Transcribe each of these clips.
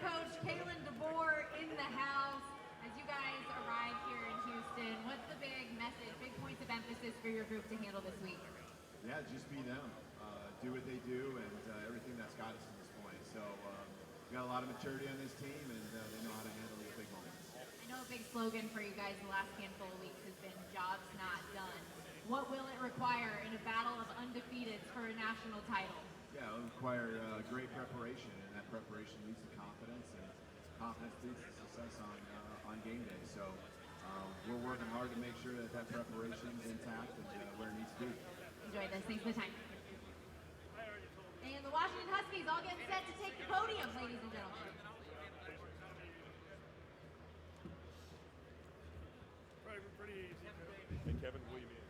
coach Kalen DeBoer in the house. As you guys arrive here in Houston, what's the big message, big points of emphasis for your group to handle this week? Yeah, just be them. Do what they do, and everything that's got us to this point. So we got a lot of maturity on this team, and they know how to handle the big moments. I know a big slogan for you guys the last handful of weeks has been "Jobs not done." What will it require in a battle of undefeateds for a national title? Yeah, it'll require great preparation, and that preparation leads to confidence, and confidence leads to success on game day. So we're working hard to make sure that preparation is intact and where it needs to be. Enjoy this. Thanks for the time. And the Washington Huskies all getting set to take the podium, ladies and gentlemen. Pretty easy. Hey, Kevin, William Inge.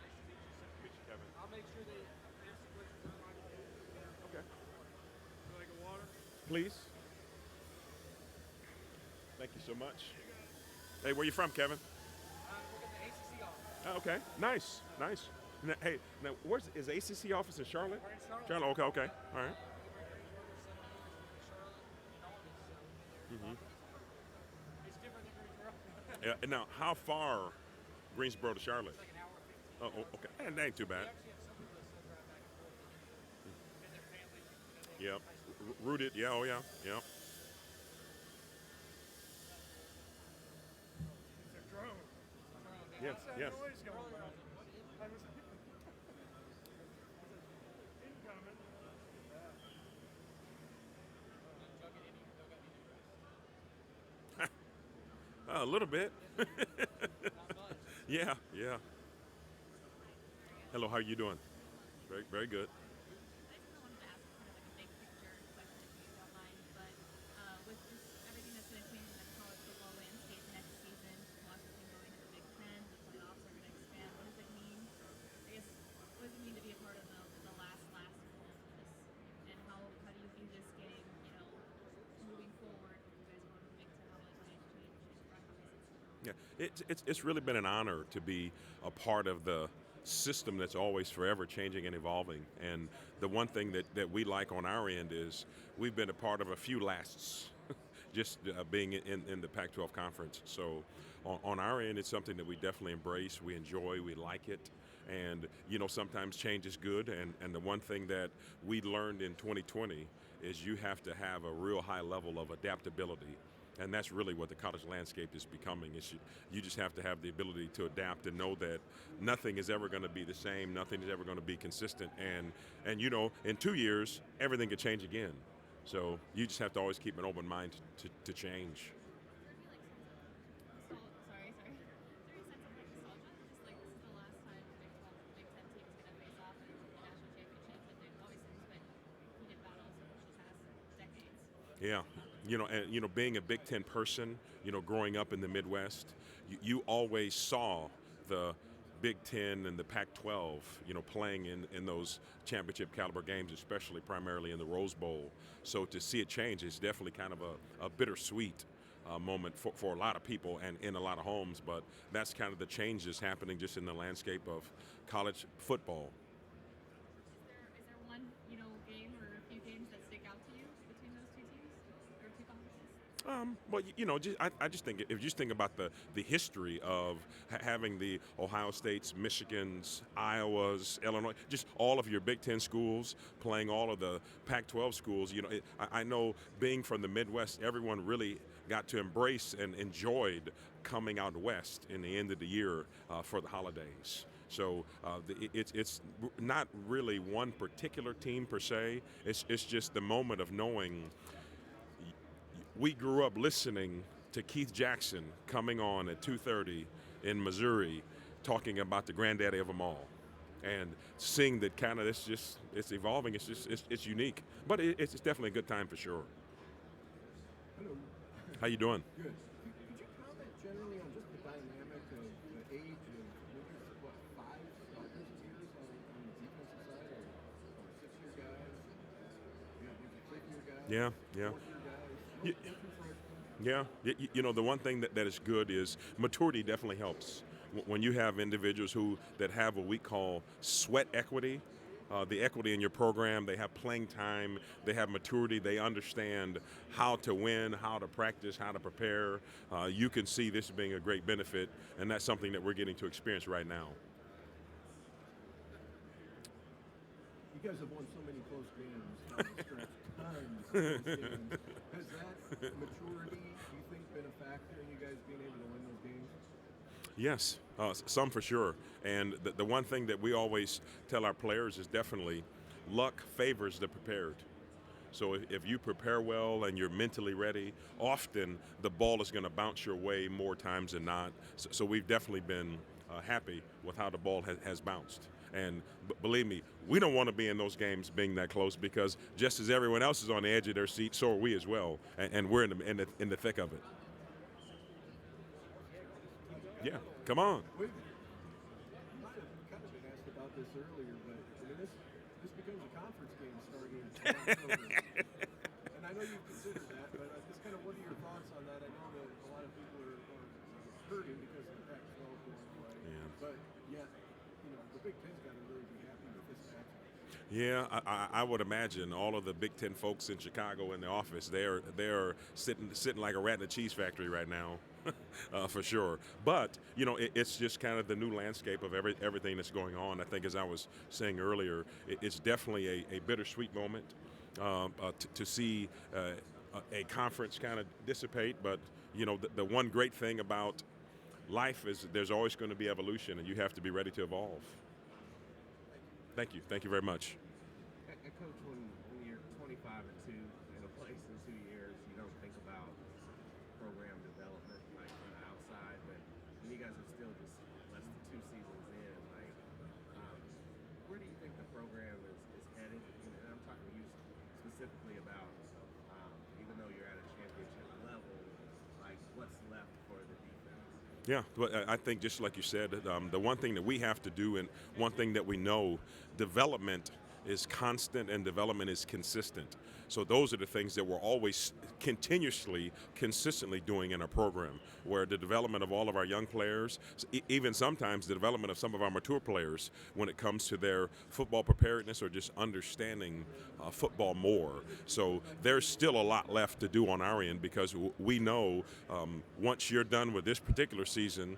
Meet you, Kevin. I'll make sure they answer questions online. Okay. Would you like a water? Please. Thank you so much. Hey, where you from, Kevin? We're in the ACC office. Oh, okay. Nice. Nice. Now, hey, now is the ACC office in Charlotte? We're in Charlotte. Charlotte. Okay. Okay. All right. Mm-hmm. It's different than Greensboro. Yeah. And now, how far Greensboro to Charlotte? It's like an hour 15. Oh, okay. And that ain't too We bad. actually have some of us that drive back and forth. And their families. You know, Yep. Rooted. Yeah. Oh, yeah. Yep. It's their drone. Yes. What's that Yes. noise going on? I was incoming. A little bit. Yeah. Yeah. Hello. How are you doing? Very, very good. I just wanted to ask kind of like a big picture question, if you don't mind, but with just everything that's going to change in the college football landscape next season, Washington going to the Big Ten, the playoffs are going to expand. What does it mean? I guess what does it mean to be a part of the last of this? And how do you view this game? You know, moving forward, you guys going to the Big Ten, how will it change franchises? Yeah, it's really been an honor to be a part of the system that's always forever changing and evolving. And the one thing that we like on our end is we've been a part of a few lasts, just being in the Pac-12 conference. So on our end, it's something that we definitely embrace, we enjoy, we like it. And, you know, sometimes change is good. And the one thing that we learned in 2020 is you have to have a real high level of adaptability. And that's really what the college landscape is becoming. You just have to have the ability to adapt and know that nothing is ever going to be the same, nothing is ever going to be consistent. And you know, in 2 years, everything could change again. So you just have to always keep an open mind to change. Sorry. Is there any sense of nostalgia? Just like this is the last time the Big 12, Big 10 team is going to face off in the national championship, and then obviously there's been heated battles over the past decades. Yeah, you know, and you know, being a Big Ten person, you know, growing up in the Midwest, you always saw the Big Ten and the Pac-12, you know, playing in those championship caliber games, especially primarily in the Rose Bowl. So to see it change is definitely kind of a bittersweet moment for a lot of people and in a lot of homes. But that's kind of the changes happening just in the landscape of college football. Is there one, you know, game or a few games that stick out to you between those two teams or two conferences? Well, you know, I just think if you just think about the history of having the Ohio States, Michigans, Iowas, Illinois, just all of your Big Ten schools playing all of the Pac-12 schools. You know, I know being from the Midwest, everyone really got to embrace and enjoyed coming out west in the end of the year for the holidays. So it's not really one particular team per se. It's just the moment of knowing. We grew up listening to Keith Jackson coming on at 2:30 in Missouri, talking about the granddaddy of them all, and seeing that kind of it's evolving. It's unique, but it's definitely a good time for sure. Hello. How you doing? Good. Could you comment generally on just the dynamic of the age of maybe what 5 starters years on the defensive side, or 6-year guys, maybe 5th-year guys, Yeah, yeah. 4th-year guys? You- Yeah, you know, the one thing that is good is maturity definitely helps. When you have individuals that have what we call sweat equity, the equity in your program. They have playing time. They have maturity. They understand how to win, how to practice, how to prepare. You can see this being a great benefit, and that's something that we're getting to experience right now. You guys have won so many close games down the stretch, tons of close games. Has that maturity, do you think, been a factor in you guys being able to win those games? Yes, some for sure. And the one thing that we always tell our players is definitely luck favors the prepared. So if you prepare well and you're mentally ready, often the ball is going to bounce your way more times than not. So we've definitely been happy with how the ball has bounced. And believe me, we don't want to be in those games being that close, because just as everyone else is on the edge of their seat, so are we as well. And we're in the thick of it. Yeah, come on. We might have kind of been asked about this earlier, but I mean, this becomes a conference game starting in October. And I know you've considered that, but just kind of what are your thoughts on that? I know that a lot of people are hurting because of the Pac-12 going away. Yeah. But yet, the Big Ten's got to really be happy with this matchup. Yeah, I would imagine all of the Big Ten folks in Chicago in the office, they're sitting like a rat in a cheese factory right now, for sure. But it's just kind of the new landscape of everything that's going on. I think, as I was saying earlier, it's definitely a bittersweet moment to see a conference kind of dissipate. But the one great thing about life is there's always going to be evolution, and you have to be ready to evolve. Thank you. Thank you very much. Coach, when you're 25-2 in a place in 2 years, you don't think about program development like on the outside, but you guys are still just less than 2 seasons in. Like, where do you think the program is headed? And I'm talking to you specifically about, even though you're at a championship level, like what's left for the defense? Yeah, well, I think just like you said, the one thing that we have to do, and one thing that we know, development is constant and development is consistent. So those are the things that we're always consistently doing in our program, where the development of all of our young players, even sometimes the development of some of our mature players when it comes to their football preparedness or just understanding football more. So there's still a lot left to do on our end, because we know once you're done with this particular season,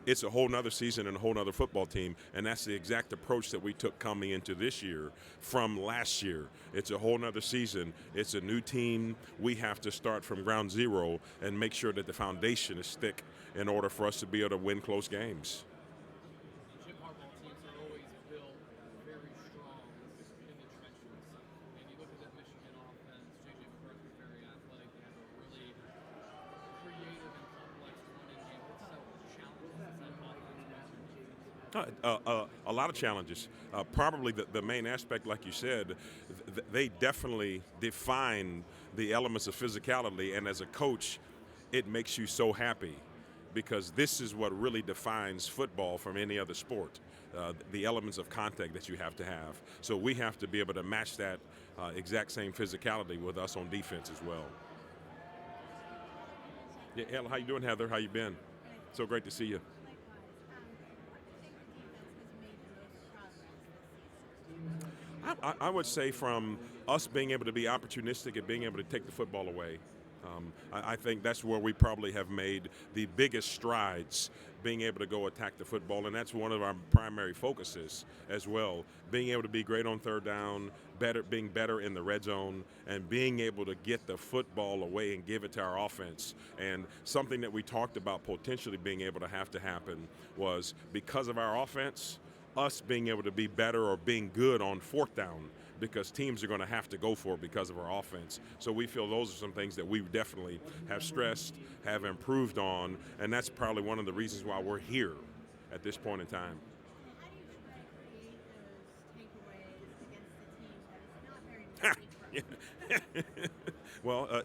it's a whole nother season and a whole nother football team, and that's the exact approach that we took coming into this year from last year. It's a whole nother season. It's a new team. We have to start from ground zero and make sure that the foundation is thick in order for us to be able to win close games. Jim Harbaugh teams are always built very strong in the trenches. And you look at that Michigan offense, J.J. McCarthy, very athletic. They have a really creative and complex running game. What's that challenge? A lot of challenges. Probably the main aspect, like you said, they definitely define the elements of physicality, and as a coach, it makes you so happy, because this is what really defines football from any other sport, the elements of contact that you have to have. So we have to be able to match that exact same physicality with us on defense as well. Yeah, how you doing, Heather? How you been? So great to see you. I would say from us being able to be opportunistic and being able to take the football away. I think that's where we probably have made the biggest strides, being able to go attack the football, and that's one of our primary focuses as well. Being able to be great on third down, being better in the red zone, and being able to get the football away and give it to our offense. And something that we talked about potentially being able to happen was, because of our offense, us being able to be better or being good on fourth down, because teams are going to have to go for it because of our offense. So we feel those are some things that we definitely have stressed, have improved on, and that's probably one of the reasons why we're here at this point in time. How do you try to create those takeaways against a team that is not very easy to run? Well,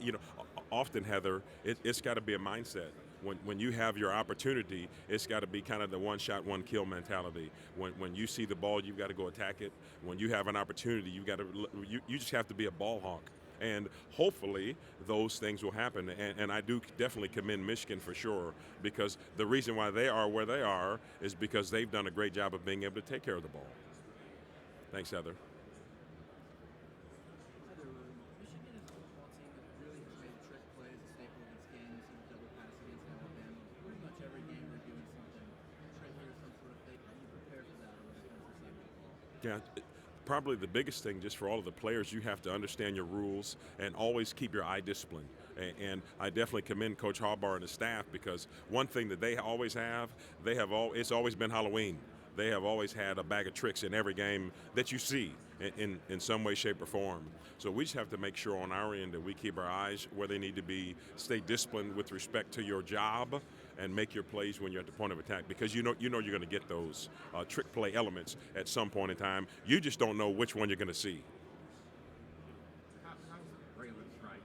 often, Heather, it's got to be a mindset. When you have your opportunity, it's got to be kind of the one-shot, one-kill mentality. When you see the ball, you've got to go attack it. When you have an opportunity, you just have to be a ball hawk. And hopefully those things will happen. And I do definitely commend Michigan for sure, because the reason why they are where they are is because they've done a great job of being able to take care of the ball. Thanks, Heather. Heather, Michigan is a football team that really has made trick plays a staple of its game. You see the double pass against Alabama. Pretty much every game they're doing something tricky or some sort of fake. How do you prepare for that on the defensive side of the ball? Probably the biggest thing just for all of the players, you have to understand your rules and always keep your eye disciplined. And I definitely commend Coach Harbaugh and his staff, because one thing that they always have, it's always been Halloween. They have always had a bag of tricks in every game that you see in some way, shape, or form. So we just have to make sure on our end that we keep our eyes where they need to be, stay disciplined with respect to your job, and make your plays when you're at the point of attack, because you know you're going to get those trick play elements at some point in time. You just don't know which one you're going to see. How's Braylon Trice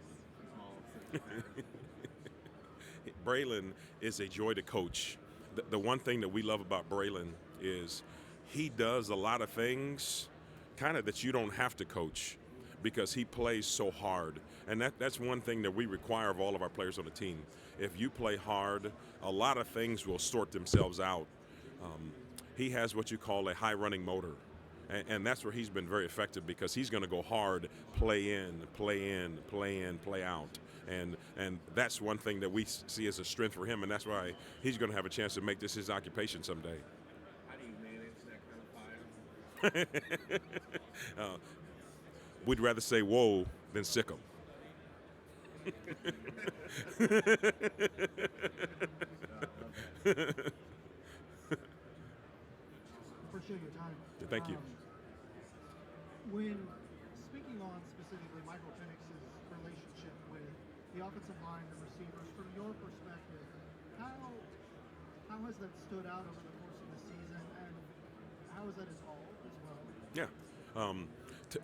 evolved since Braylon is a joy to coach. The one thing that we love about Braylon is he does a lot of things kind of that you don't have to coach, because he plays so hard. And that's one thing that we require of all of our players on the team. If you play hard, a lot of things will sort themselves out. He has what you call a high running motor. And that's where he's been very effective, because he's going to go hard, play in, play in, play in, play out. And that's one thing that we see as a strength for him, and that's why he's going to have a chance to make this his occupation someday. How do you manage that kind of fire? We'd rather say whoa than sick 'em. Appreciate your time. Thank you. When speaking on specifically Michael Penix's relationship with the offensive line and receivers, from your perspective, how has that stood out over the course of the season, and how has that evolved as well? Yeah.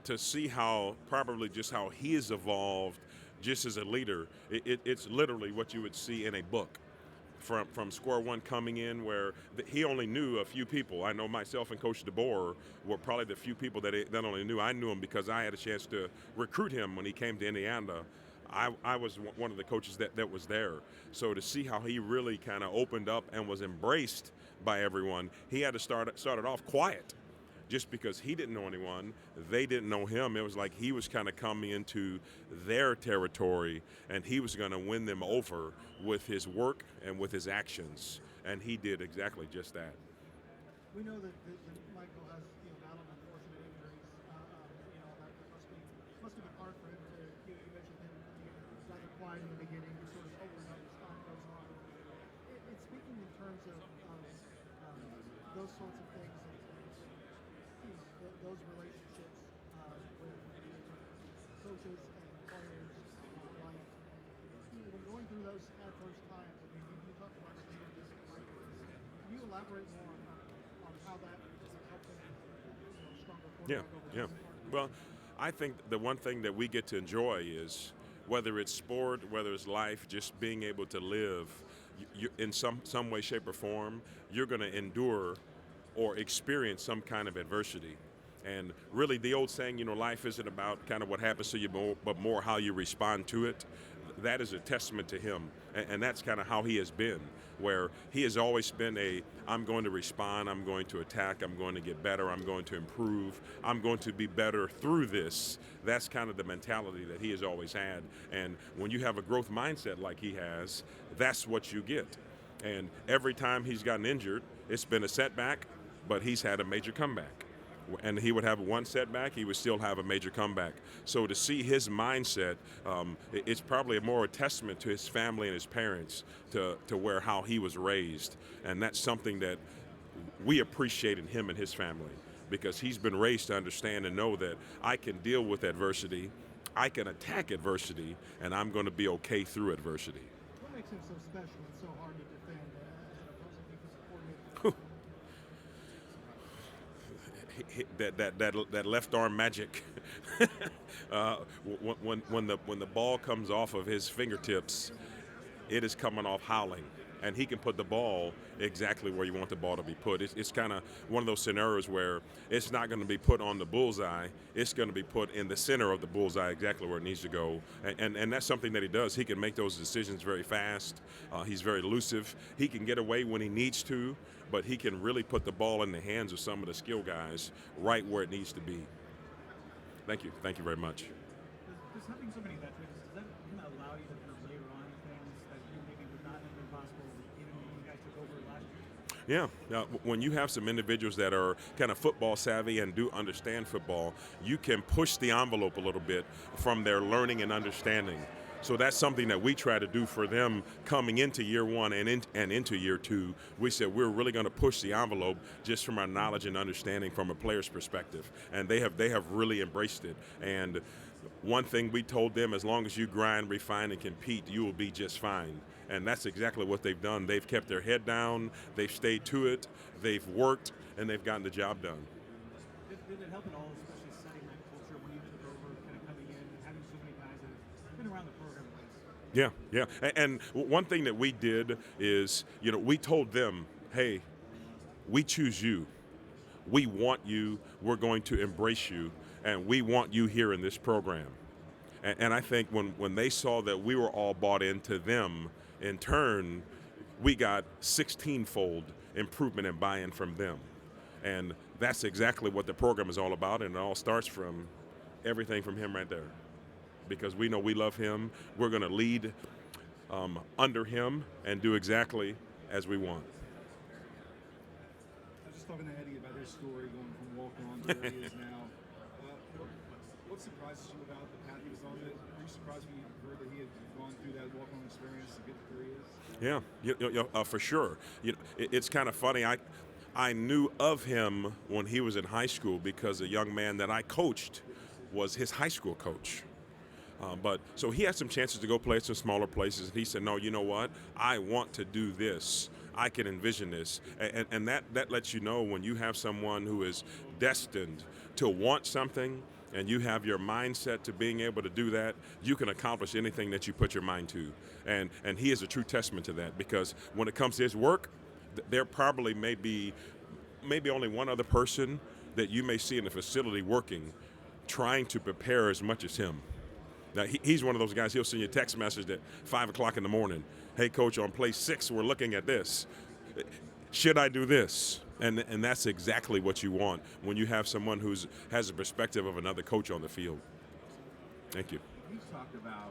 To see how probably just how he has evolved just as a leader, it's literally what you would see in a book. From square one coming in, where he only knew a few people. I know myself and Coach DeBoer were probably the few people that only knew. I knew him because I had a chance to recruit him when he came to Indiana. I was one of the coaches that was there. So to see how he really kind of opened up and was embraced by everyone, he had to start it off quiet. Just because he didn't know anyone, they didn't know him. It was like he was kind of coming into their territory, and he was going to win them over with his work and with his actions. And he did exactly just that. We know that Michael has battled unfortunate injuries. That must have been hard for him to. You mentioned him rather quiet in the beginning, to sort of open up as time goes on. It's speaking in terms of those sorts of things. Those relationships with coaches and players alike. When going through those adverse times, I mean, you talk about the changes. Can you elaborate more on how that has helped him stronger quarterback over the season? Well, I think the one thing that we get to enjoy is, whether it's sport, whether it's life, just being able to live in some way, shape, or form, you're going to endure or experience some kind of adversity. And really, the old saying, life isn't about kind of what happens to you, but more how you respond to it. That is a testament to him. And that's kind of how he has been, where he has always been I'm going to respond, I'm going to attack, I'm going to get better, I'm going to improve, I'm going to be better through this. That's kind of the mentality that he has always had. And when you have a growth mindset like he has, that's what you get. And every time he's gotten injured, it's been a setback, but he's had a major comeback. And he would have one setback, he would still have a major comeback. So to see his mindset, it's probably more a testament to his family and his parents, to how he was raised. And that's something that we appreciate in him and his family, because he's been raised to understand and know that I can deal with adversity, I can attack adversity, and I'm going to be okay through adversity. What makes him so special and so hard to defend as an opposing defensive coordinator? That left arm magic. When the ball comes off of his fingertips, it is coming off howling. and he can put the ball exactly where you want the ball to be put. It's kind of one of those scenarios where it's not going to be put on the bullseye. It's going to be put in the center of the bullseye, exactly where it needs to go. And that's something that he does. He can make those decisions very fast. He's very elusive. He can get away when he needs to, but he can really put the ball in the hands of some of the skill guys right where it needs to be. Thank you. Thank you very much. Does having so many veterans, does that kind of allow you to kind of layer on things that you maybe would not have been possible even when you guys took over last year? Yeah, when you have some individuals that are kind of football savvy and do understand football, you can push the envelope a little bit from their learning and understanding. So that's something that we try to do for them coming into year one and into year two. We said we're really going to push the envelope just from our knowledge and understanding from a player's perspective, and they have really embraced it. And one thing we told them, as long as you grind, refine, and compete, you will be just fine. And that's exactly what they've done. They've kept their head down, they've stayed to it, they've worked, and they've gotten the job done. Did it help at all, especially setting that culture when you took over, kind of coming in and having so many guys that have been around the program a ways? Yeah. And one thing that we did is, we told them, hey, we choose you. We want you. We're going to embrace you. And we want you here in this program. And I think when they saw that we were all bought into them, in turn, we got 16-fold improvement and buy-in from them. And that's exactly what the program is all about, and it all starts from everything from him right there. Because we know we love him, we're going to lead under him and do exactly as we want. I was just talking to Eddie about his story going from walk-on to where he is now. What surprises you about the path he was on? Were you surprised when you heard that he had gone through that walk-on experience to get to where he is? Yeah, for sure. It's kind of funny. I knew of him when he was in high school because a young man that I coached was his high school coach. So he had some chances to go play at some smaller places. And he said, no, you know what? I want to do this. I can envision this. And that lets you know when you have someone who is destined to want something and you have your mindset to being able to do that, you can accomplish anything that you put your mind to. And he is a true testament to that, because when it comes to his work, there probably may be only one other person that you may see in the facility working, trying to prepare as much as him. Now, he's one of those guys, he'll send you a text message at 5 o'clock in the morning. Hey, coach, on play 6, we're looking at this. Should I do this? And that's exactly what you want when you have someone who has a perspective of another coach on the field. Thank you. You talked about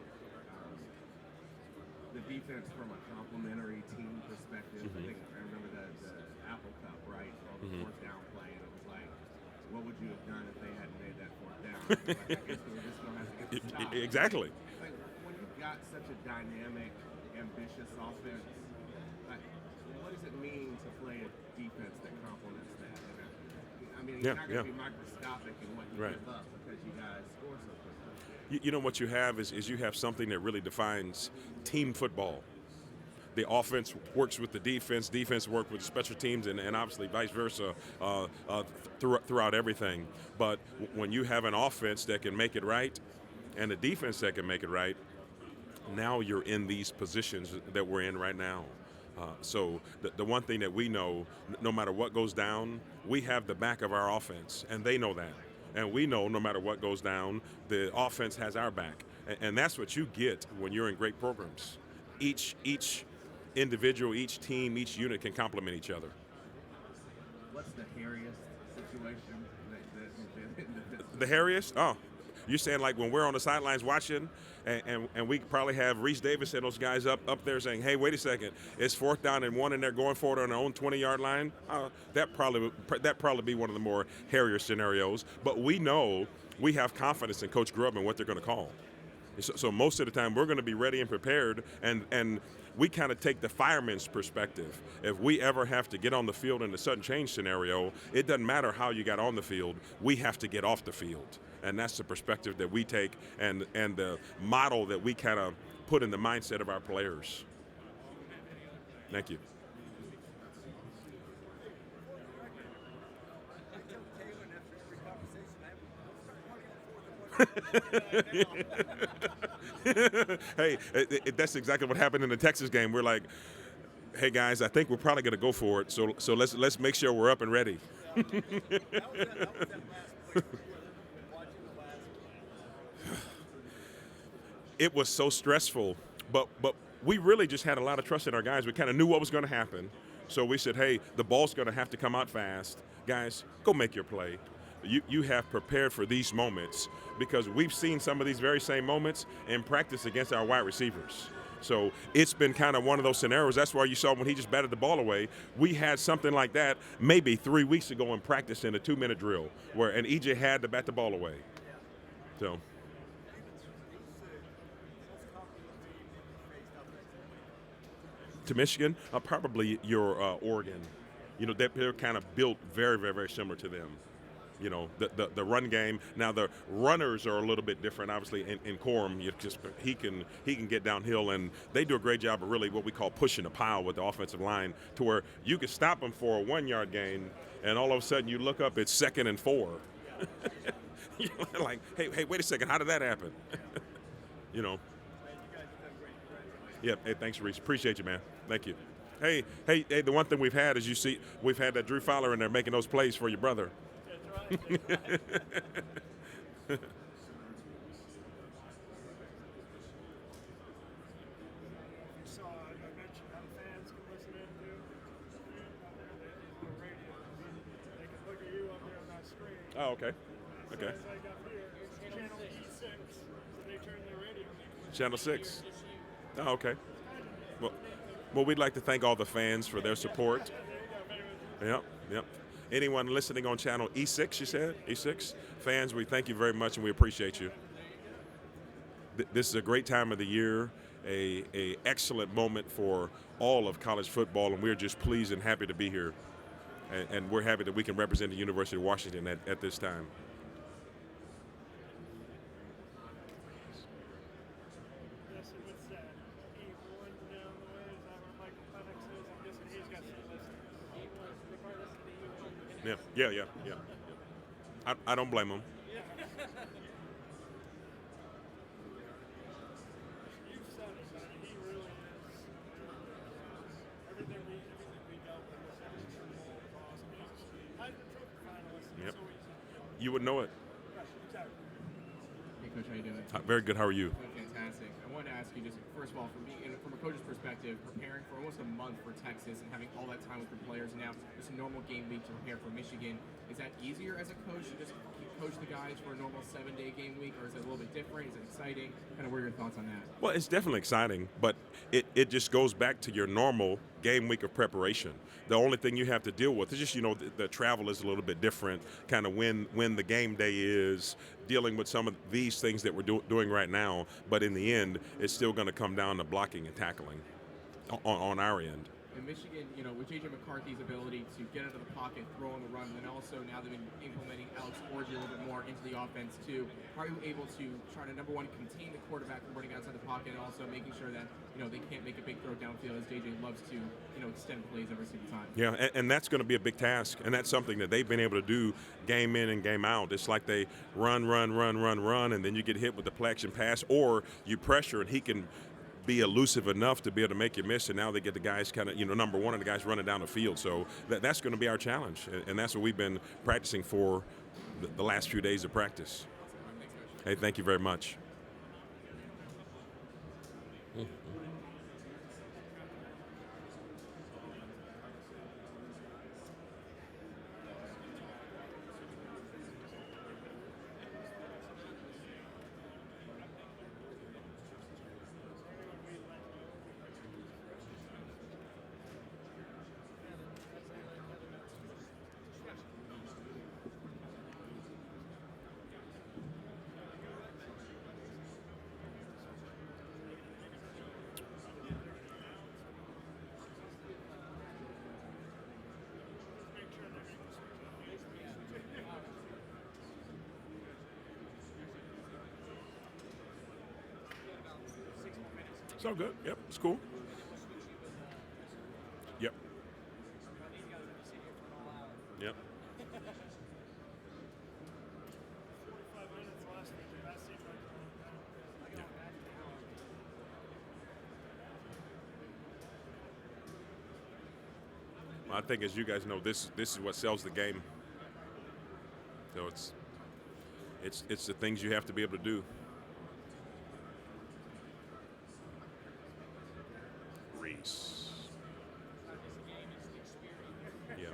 the defense from a complementary team perspective. Mm-hmm. I remember the Apple Cup, right? All the fourth down play, and it was like, what would you have done if they hadn't made that fourth down? Like, I guess they were just going to have to get the stop. Exactly. Like, when you've got such a dynamic, ambitious offense, like, what does it mean to play a defense that complements that? I mean, you're not going to be microscopic in what you give up because you guys score so quickly. You know what you have is you have something that really defines team football. The offense works with the defense works with the special teams, and obviously vice versa throughout everything. But when you have an offense that can make it right and a defense that can make it right, now you're in these positions that we're in right now. So the one thing that we know, no matter what goes down, we have the back of our offense, and they know that. And we know no matter what goes down, the offense has our back. And that's what you get when you're in great programs. Each individual, each team, each unit can complement each other. What's the hairiest situation that you've been in? The hairiest? Oh, you're saying like when we're on the sidelines watching, and we probably have Reese Davis and those guys up there saying, hey, wait a second, it's 4th down and 1 and they're going for it on their own 20-yard line? That probably be one of the more hairier scenarios. But we know we have confidence in Coach Grubb and what they're going to call. So most of the time we're going to be ready and prepared, and we kind of take the fireman's perspective. If we ever have to get on the field in a sudden change scenario, it doesn't matter how you got on the field, we have to get off the field. And that's the perspective that we take and the model that we kind of put in the mindset of our players. Thank you. Hey, that's exactly what happened in the Texas game. We're like, Hey guys, I think we're probably going to go for it. So let's make sure we're up and ready. It was so stressful, but we really just had a lot of trust in our guys. We kind of knew what was going to happen, so we said, hey, the ball's going to have to come out fast. Guys, go make your play. You have prepared for these moments because we've seen some of these very same moments in practice against our wide receivers. So it's been kind of one of those scenarios. That's why you saw when he just batted the ball away, we had something like that maybe 3 weeks ago in practice in a 2-minute drill and EJ had to bat the ball away. So. To Michigan, probably your Oregon. You know, they're kind of built very, very, very similar to them. You know, the run game. Now the runners are a little bit different. Obviously, in Corum, he can get downhill, and they do a great job of really what we call pushing the pile with the offensive line, to where you can stop them for a 1-yard gain, and all of a sudden you look up, it's 2nd and 4. You're like, hey, wait a second, how did that happen? You know. Yeah. Hey, thanks, Reese. Appreciate you, man. Thank you. Hey, the one thing we've had is we've had that Drew Fowler in there making those plays for your brother. You saw, I mentioned how fans can listen in to the radio. They can look at you up there on that screen. Oh, okay. It Okay. says, like up here, it's channel E6, so they turn their radio. Channel 6. Oh, okay. Well, we'd like to thank all the fans for their support. Yep. Anyone listening on channel E6, you said? E6? Fans, we thank you very much and we appreciate you. This is a great time of the year, a excellent moment for all of college football, and we're just pleased and happy to be here. And we're happy that we can represent the University of Washington at this time. Yeah. I don't blame them. You've said it, man. He really is. Everything we dealt with was awesome. He's Heisman Trophy finalist. Yep. So You would know it. right, exactly. Hey, Coach, how you doing? Very good. How are you? Fantastic. I wanted to ask you just, first of all, from a coach's perspective, preparing for almost a month for Texas and having all that time with the players, and now just a normal game week to prepare for Michigan, is that easier as a coach to just coach the guys for a normal 7-day game week, or is it a little bit different? Is it exciting? Kind of what are your thoughts on that? Well, it's definitely exciting, but it just goes back to your normal game week of preparation. The only thing you have to deal with is just, the travel is a little bit different, kind of when the game day is, dealing with some of these things that we're doing right now, but in the end, it's still going to come down to blocking and tackling on our end. In Michigan, with J.J. McCarthy's ability to get out of the pocket, throw on the run, and then also now they've been implementing Alex Orji a little bit more into the offense too. How are you able to try to, number one, contain the quarterback from running outside the pocket, and also making sure that they can't make a big throw downfield, as J.J. loves to extend plays every single time? Yeah, and that's going to be a big task, and that's something that they've been able to do game in and game out. It's like they run, and then you get hit with the play action pass, or you pressure, and he can be elusive enough to be able to make you miss, and now they get the guys kind of, number one, and the guys running down the field. So that's going to be our challenge, and that's what we've been practicing for the last few days of practice. Hey, thank you very much. It's all good. Yep, it's cool. Yep. Yep. 45 minutes last week, the best seat right I think, as you guys know, this is what sells the game. So it's the things you have to be able to do. Reese. Yeah.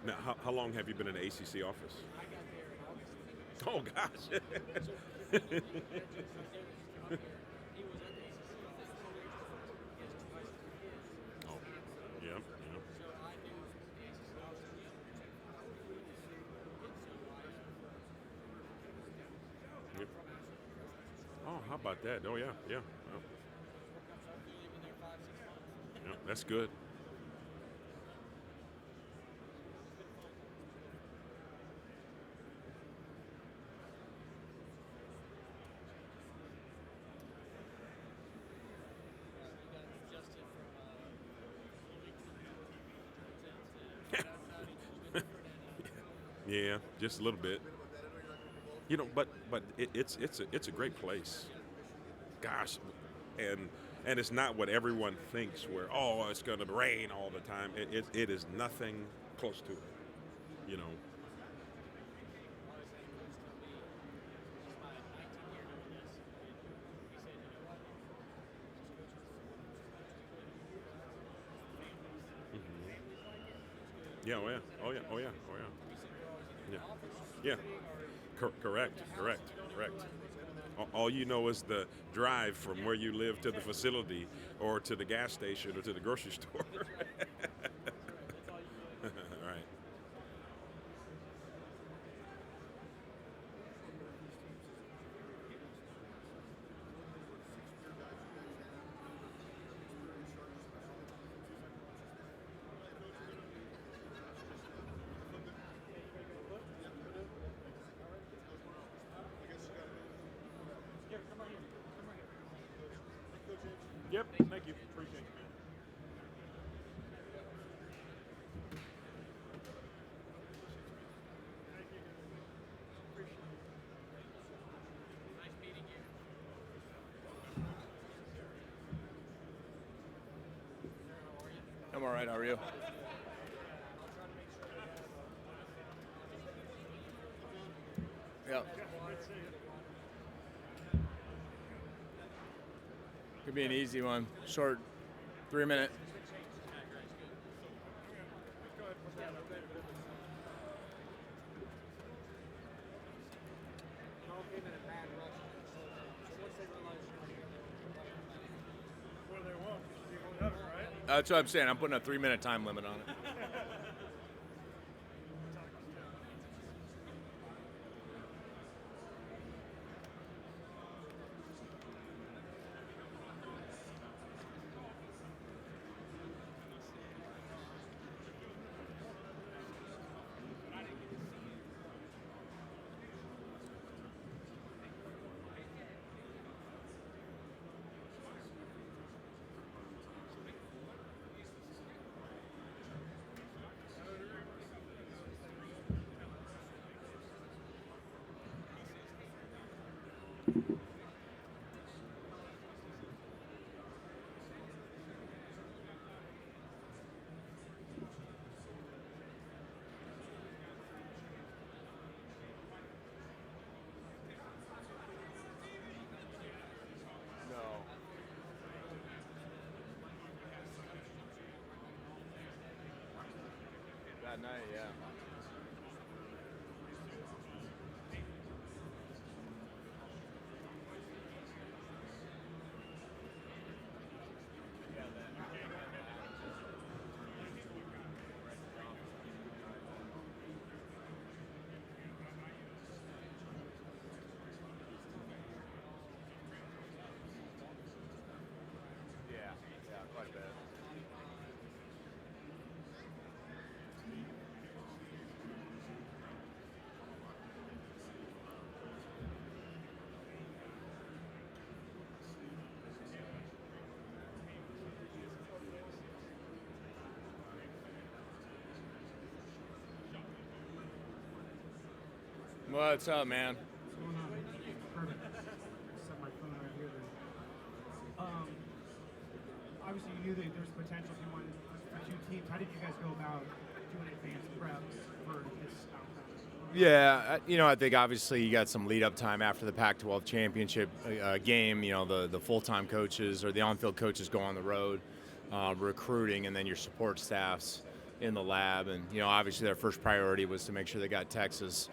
Now, how long have you been in the ACC office? Oh, gosh. Oh, yeah, yeah. Yep. Oh, how about that? Oh, yeah, yeah. Well, yeah, that's good. Yeah, just a little bit. You know, but it's a great place. Gosh, and it's not what everyone thinks. Where it's going to rain all the time. It is nothing close to it. You know. Yeah. Oh yeah. Oh yeah. Oh yeah. Oh yeah. Yeah. Yeah. Correct. All you know is the drive from where you live to the facility, or to the gas station, or to the grocery store. Right. Yep. Thank you. Appreciate it. I'm all right. How are you? Yeah. Could be an easy one. Short, 3 minute. That's what I'm saying. I'm putting a 3 minute time limit on it. That night, yeah. What's up, man? What's going on? Perfect. Set my phone right here then. Obviously, you knew that there's potential if you wanted for two teams. How did you guys go about doing advanced prep for this outcome? Yeah, I think obviously you got some lead-up time after the Pac-12 championship game. The full-time coaches or the on-field coaches go on the road, recruiting, and then your support staffs in the lab. And obviously their first priority was to make sure they got Texas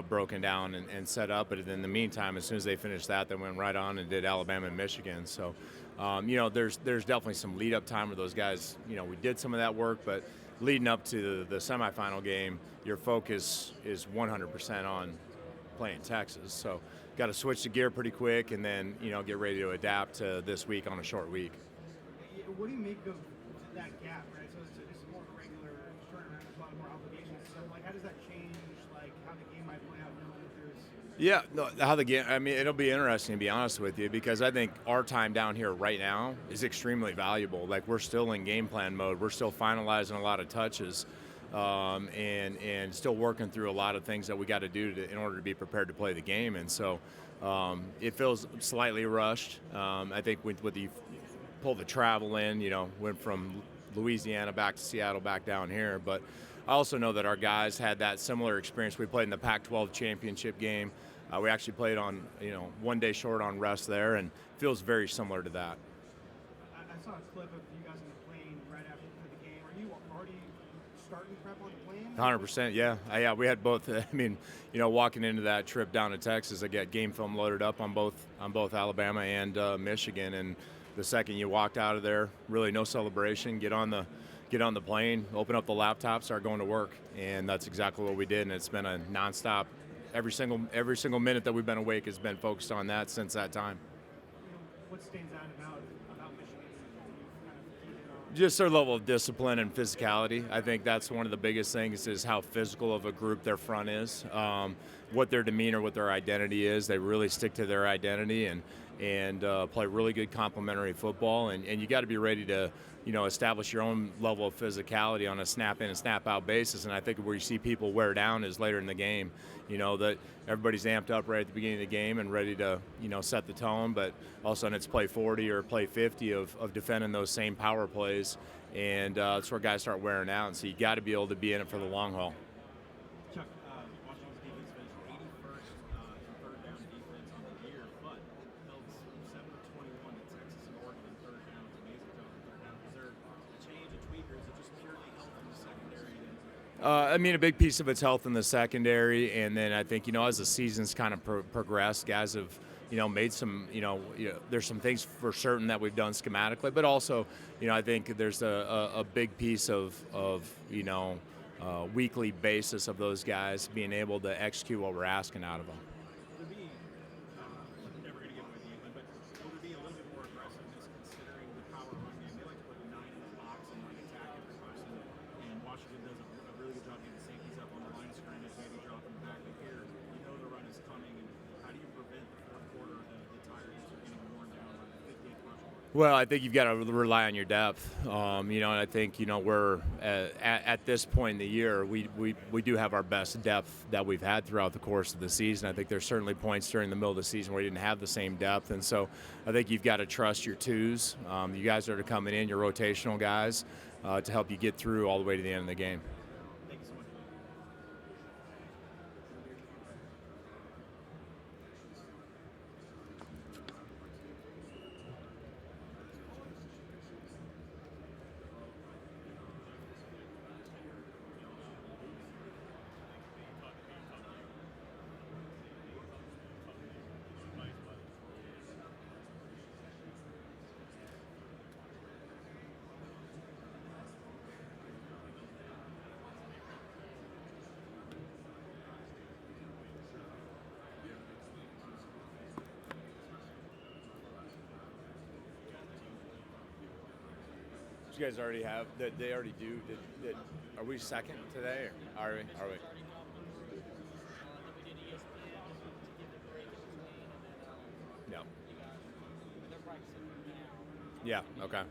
broken down and set up. But in the meantime, as soon as they finished that, they went right on and did Alabama and Michigan. So, there's definitely some lead-up time where those guys, we did some of that work, but leading up to the semifinal game, your focus is 100% on playing Texas. So, got to switch the gear pretty quick, and then get ready to adapt to this week on a short week. What do you make of that gap, right? So it's more of a regular turnaround, there's a lot more obligations and stuff. Like, how does that change, like, how the game might play out knowing that there's... Yeah, no, how the game, it'll be interesting to be honest with you, because I think our time down here right now is extremely valuable. Like, we're still in game plan mode. We're still finalizing a lot of touches and still working through a lot of things that we got to do in order to be prepared to play the game. And so it feels slightly rushed. I think with the pull the travel in, went from Louisiana back to Seattle back down here. But I also know that our guys had that similar experience. We played in the Pac-12 championship game. We actually played on, 1 day short on rest there, and feels very similar to that. I saw a clip of you guys on the plane right after the game. Are you already starting prep on the plane? 100%, yeah. Yeah, we had both. Walking into that trip down to Texas, I got game film loaded up on both Alabama and Michigan, and the second you walked out of there, really no celebration. Get on the plane, open up the laptop, start going to work, and that's exactly what we did. And it's been a nonstop. Every single minute that we've been awake has been focused on that since that time. What stands out about Michigan? Just their level of discipline and physicality. I think that's one of the biggest things is how physical of a group their front is. What their demeanor, what their identity is. They really stick to their identity and play really good complementary football. And you got to be ready to, establish your own level of physicality on a snap in and snap out basis. And I think where you see people wear down is later in the game. That everybody's amped up right at the beginning of the game and ready to, set the tone. But all of a sudden it's play 40 or play 50 of defending those same power plays. And that's where guys start wearing out. And so you got to be able to be in it for the long haul. Chuck, Washington's defense finished 81st in third down defense on the year, but held 7 of 21 to Texas and Oregon in third down. It's amazing job on third down. Is there a change, a tweak, or is it just purely health in the secondary? A big piece of it's health in the secondary, and then I think as the season's kind of progressed, guys have made some there's some things for certain that we've done schematically, but also I think there's a big piece of weekly basis of those guys being able to execute what we're asking out of them. Never going to give away the game, but will there be a little bit more aggressiveness considering the power run game? They like to put 9 in the box and attack every person, and Washington does a really good job getting safeties up on the line of scrimmage, maybe dropping back. But here, the run is coming, and how do you prevent the fourth quarter, the tires from getting worn down by the 58th rush? Well, I think you've got to rely on your depth, and I think we're at this point in the year we do have our best depth that we've had throughout the course of the season. I think there's certainly points during the middle of the season where you didn't have the same depth, and so I think you've got to trust your twos. You guys that are coming in, your rotational guys, to help you get through all the way to the end of the game. You guys already have that. They already do. Are we second today? Or are we? No. Yeah. Okay.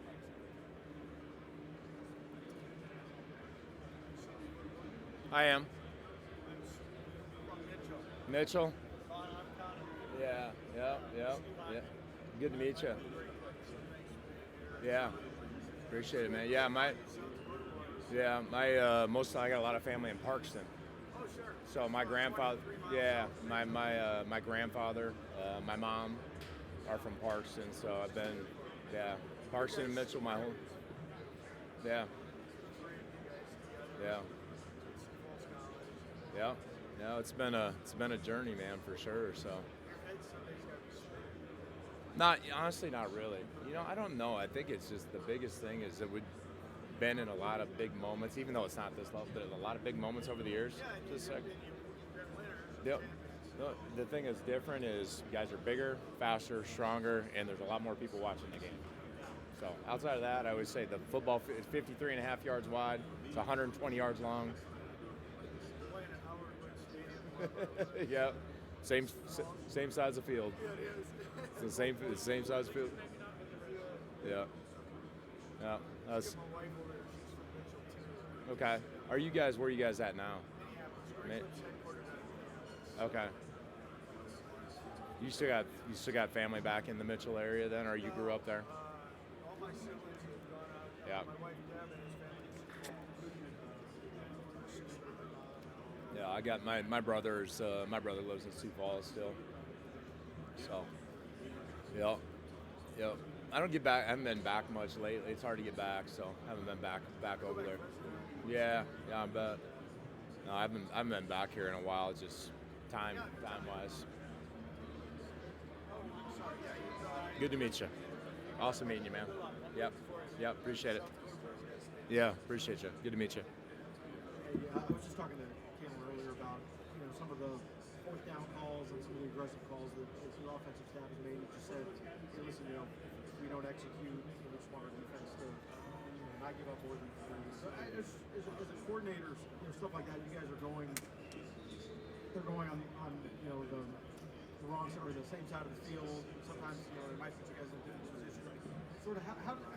I am. Mitchell. Yeah. Good to meet you. Yeah, appreciate it, man. Yeah, my I got a lot of family in Parkston. So my grandfather, my grandfather, my mom are from Parkston. So I've been, Parkston and Mitchell, my whole, yeah. No, it's been a journey, man, for sure. So, honestly, not really. I don't know. I think it's just the biggest thing is that we've been in a lot of big moments, even though it's not this level, but a lot of big moments over the years. Just like, the thing that's different is you guys are bigger, faster, stronger, and there's a lot more people watching the game. So outside of that, I would say the football is 53 and a half yards wide. It's 120 yards long. Yep. Same size of field. It's the same size of field. Yeah. Us. Okay. Where are you guys at now? Okay. You still got family back in the Mitchell area then, or you grew up there? All my siblings have gone out. Yeah. My wife and dad and his family. Yeah, I got my brother lives in Sioux Falls still. So, yep. I don't get back. I haven't been back much lately. It's hard to get back, so I haven't been back over there. Yeah, I bet. No, I haven't been back here in a while. Just time wise. Good to meet you. Awesome meeting you, man. Yep. Appreciate it. Yeah, appreciate you. Good to meet you. Hey, I was just talking to Cameron earlier about some of the fourth down calls and some of the aggressive calls that the offensive staff has made. You just said, hey, listen, if we don't execute, we just want our defense to not give up more than three. So as a coordinator, stuff like that, you guys are going. They're going on the wrong side or the same side of the field. Sometimes it might put you guys in a different position. Sort of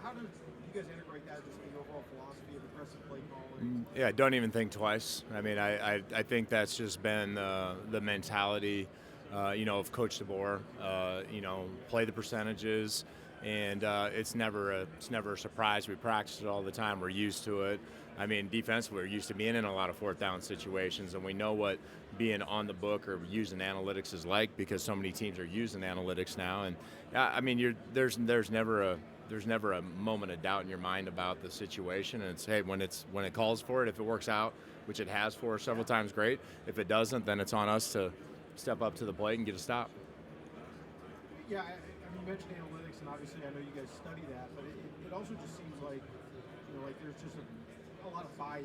how do you guys integrate that just in the overall philosophy of aggressive play calling? Yeah, don't even think twice. I mean, I think that's just been the mentality, of Coach DeBoer. Play the percentages, and it's never a surprise. We practice it all the time. We're used to it. I mean, defensively, we're used to being in a lot of fourth down situations, and we know what being on the book or using analytics is like because so many teams are using analytics now. And I mean, there's never a moment of doubt in your mind about the situation. And it's, hey, when it calls for it, if it works out, which it has for us several times, great. If it doesn't, then it's on us to step up to the plate and get a stop. Yeah, I mean, you mentioned analytics, and obviously I know you guys study that, but it also just seems like like there's just a lot of buy-in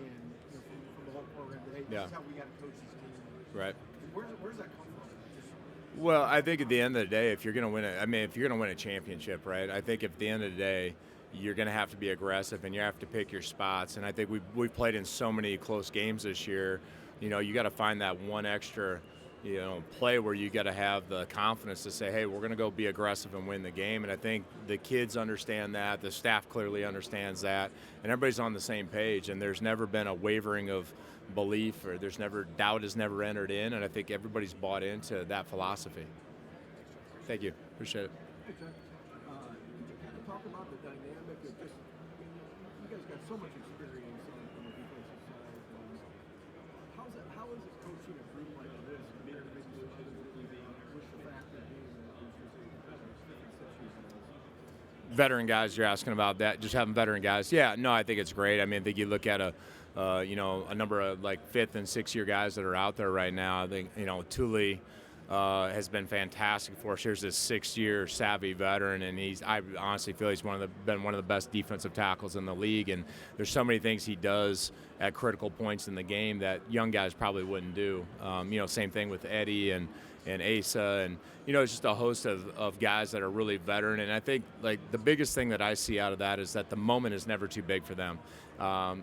from the whole program that, hey, this is how we got to coach this team. Right. Where's that come from? Well, I think at the end of the day, if you're going to win a championship, right? I think at the end of the day, you're going to have to be aggressive and you have to pick your spots. And I think we've played in so many close games this year. You got to find that one extra, play where you got to have the confidence to say, hey, we're going to go be aggressive and win the game. And I think the kids understand that. The staff clearly understands that. And everybody's on the same page. And there's never been a wavering of belief or doubt has never entered in. And I think everybody's bought into that philosophy. Thank you. Appreciate it. Hey, Chuck, could you kind of talk about the dynamic of just, you guys got so much experience on the defensive side. How is it coaching a group like this, being with the fact that Veteran guys, you're asking about that, just having veteran guys. Yeah, no, I think it's great. I mean, I think you look at a number of like 5th and 6th year guys that are out there right now. I think, Thule has been fantastic for us. Here's this 6-year savvy veteran, and I honestly feel he's been one of the best defensive tackles in the league. And there's so many things he does at critical points in the game that young guys probably wouldn't do. Same thing with Eddie and Asa, and it's just a host of guys that are really veteran. And I think like the biggest thing that I see out of that is that the moment is never too big for them.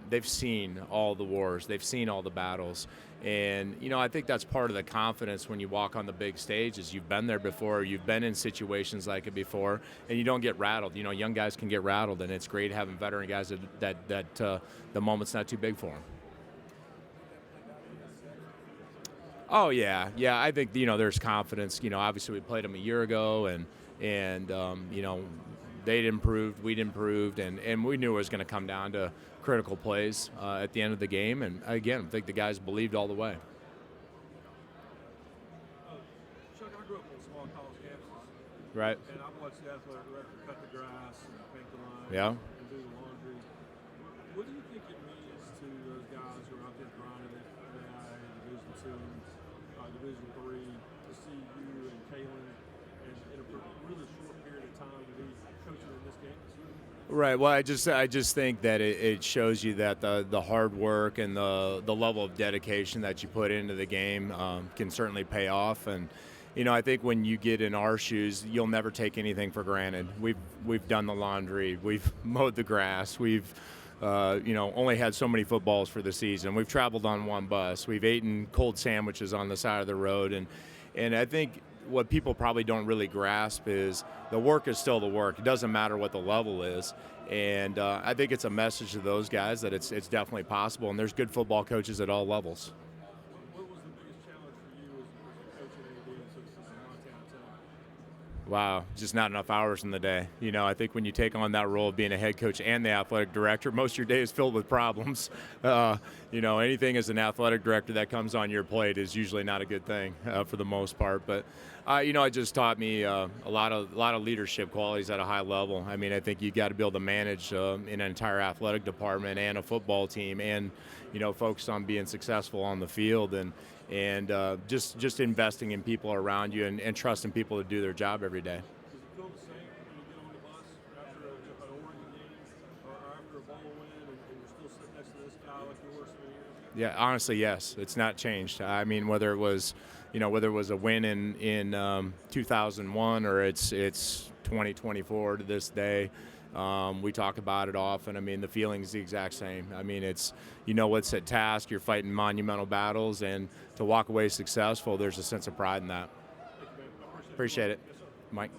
They've seen all the wars, they've seen all the battles, and I think that's part of the confidence when you walk on the big stage is you've been there before, you've been in situations like it before, and you don't get rattled. Young guys can get rattled, and it's great having veteran guys that the moment's not too big for them. Oh yeah. I think there's confidence. Obviously we played them a year ago, and they'd improved, we'd improved, and we knew it was going to come down to critical plays at the end of the game. And again, I think the guys believed all the way. Chuck, I grew up on a small college campus, Right. and I watched the athletic director cut the grass and paint the line Yeah. and do the laundry. What do you think it means to those guys who are out there grinding at NAIA, Division II, Division III, to see you and Kalen in a really short period of time to be coaching in this game? Right. Well, I just think that it shows you that the hard work and the level of dedication that you put into the game can certainly pay off. And I think when you get in our shoes, you'll never take anything for granted. We've done the laundry, we've mowed the grass, we've only had so many footballs for the season. We've traveled on one bus, we've eaten cold sandwiches on the side of the road, and I think what people probably don't really grasp is the work is still the work. It doesn't matter what the level is. And I think it's a message to those guys that it's definitely possible. And there's good football coaches at all levels. What was the biggest challenge for you as a coach at AD since Montana Tech? Wow, just not enough hours in the day. I think when you take on that role of being a head coach and the athletic director, most of your day is filled with problems. Anything as an athletic director that comes on your plate is usually not a good thing for the most part. But it just taught me a lot of leadership qualities at a high level. I mean, I think you got to be able to manage an entire athletic department and a football team, and focus on being successful on the field, and just investing in people around you and trusting people to do their job every day. Does it feel the same when you get on the bus after an Oregon game or after a bowl win and you're still sitting next to this guy like you were so many years ago? Yeah, honestly, yes. It's not changed. I mean, whether it was a win in 2001 or it's 2024 to this day, we talk about it often. I mean, the feeling's the exact same. I mean, it's what's at task. You're fighting monumental battles, and to walk away successful, there's a sense of pride in that. Appreciate it, Mike.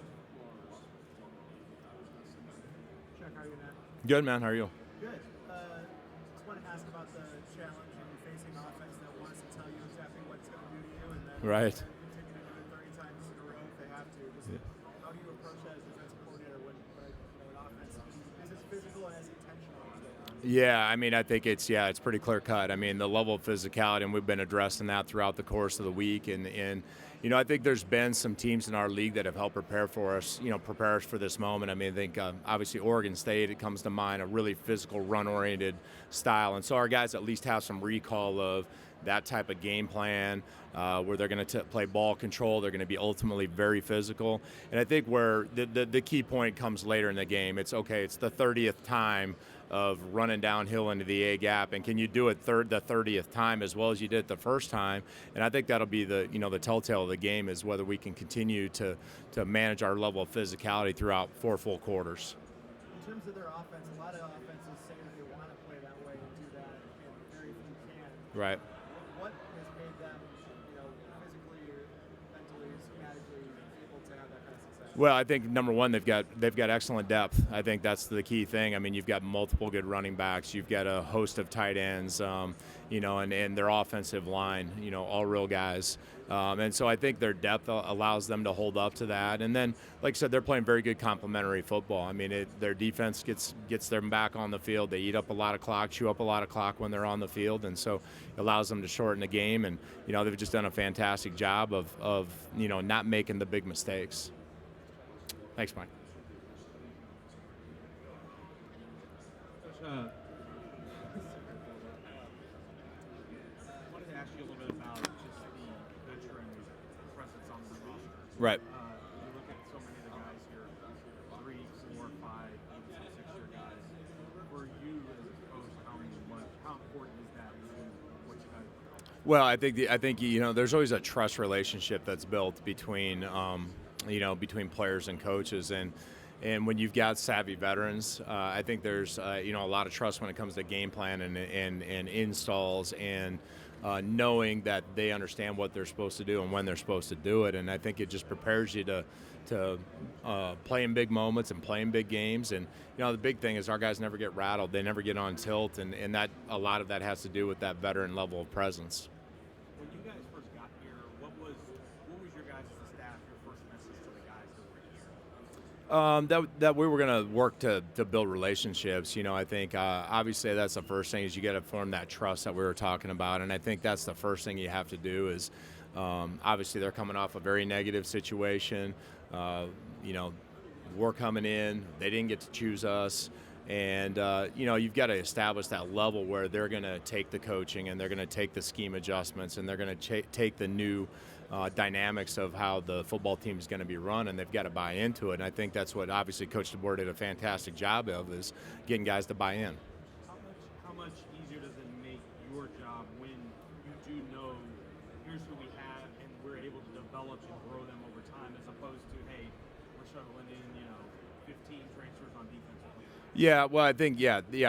Chuck, how are you, man? Good, man. How are you? Good. Just wanted to ask about the challenge in facing an offense that wants to tell you exactly what it's going to do to you, and then Right. continue to do it 30 times in a row if they have to. How do you approach that as a defensive coordinator when an offense is as physical and as intentional as they are? Yeah, I mean, I think it's pretty clear cut. I mean, the level of physicality, and we've been addressing that throughout the course of the week. And I think there's been some teams in our league that have helped prepare us for this moment. I mean, I think obviously Oregon State, it comes to mind, a really physical, run-oriented style. And so our guys at least have some recall of that type of game plan where they're going to play ball control. They're going to be ultimately very physical. And I think where the key point comes later in the game, it's the 30th time of running downhill into the A gap, and can you do it the 30th time as well as you did it the first time? And I think that'll be the telltale of the game, is whether we can continue to manage our level of physicality throughout 4 full quarters. In terms of their offense, a lot of offenses say that they want to play that way and do that, and very few can. Right. What has made them, physically or mentally, schematically able to have that kind of success? Well, I think number one, they've got excellent depth. I think that's the key thing. I mean, you've got multiple good running backs. You've got a host of tight ends, and their offensive line, all real guys. And so I think their depth allows them to hold up to that. And then, like I said, they're playing very good complementary football. I mean, their defense gets them back on the field. They eat up a lot of clock, chew up a lot of clock when they're on the field, and so it allows them to shorten the game. And they've just done a fantastic job of not making the big mistakes. Thanks, Mike. I wanted to ask you a little bit about just the veteran presence on the roster. Right. You look at so many of the guys here, 3, 4, 5, even some 6-year guys. For you as a coach, how important is that to what you guys do? Well, I think there's always a trust relationship that's built between between players and coaches, and when you've got savvy veterans, I think there's a lot of trust when it comes to game plan and installs and knowing that they understand what they're supposed to do and when they're supposed to do it. And I think it just prepares you to play in big moments and play in big games. And the big thing is our guys never get rattled, they never get on tilt, and that a lot of that has to do with that veteran level of presence. When you guys first got guys as a staff, your first message to the guys over here? That we were going to work to build relationships. I think obviously that's the first thing is you got to form that trust that we were talking about, and I think that's the first thing you have to do is obviously they're coming off a very negative situation. We're coming in, they didn't get to choose us, and you've got to establish that level where they're going to take the coaching and they're going to take the scheme adjustments and they're going to take the new dynamics of how the football team is going to be run, and they've got to buy into it. And I think that's what obviously Coach DeBoer did a fantastic job of, is getting guys to buy in. How much easier does it make your job when you do know here's who we have and we're able to develop and grow them over time, as opposed to, hey, we're struggling in 15 transfers on defense? Yeah, well, I think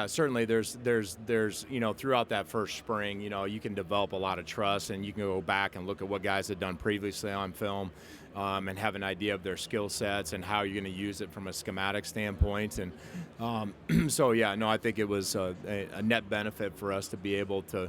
certainly there's throughout that first spring, you can develop a lot of trust, and you can go back and look at what guys had done previously on film, and have an idea of their skill sets and how you're going to use it from a schematic standpoint. And I think it was a net benefit for us to be able to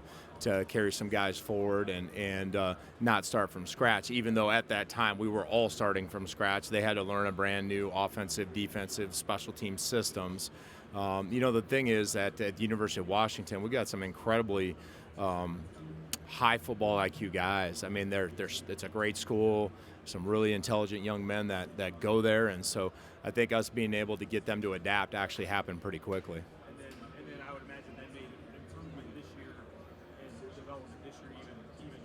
carry some guys forward and not start from scratch, even though at that time we were all starting from scratch. They had to learn a brand new offensive, defensive, special team systems. The thing is that at the University of Washington, we got some incredibly high football IQ guys. I mean, it's a great school, some really intelligent young men that go there, and so I think us being able to get them to adapt actually happened pretty quickly. And then I would imagine that made improvement this year and development this year even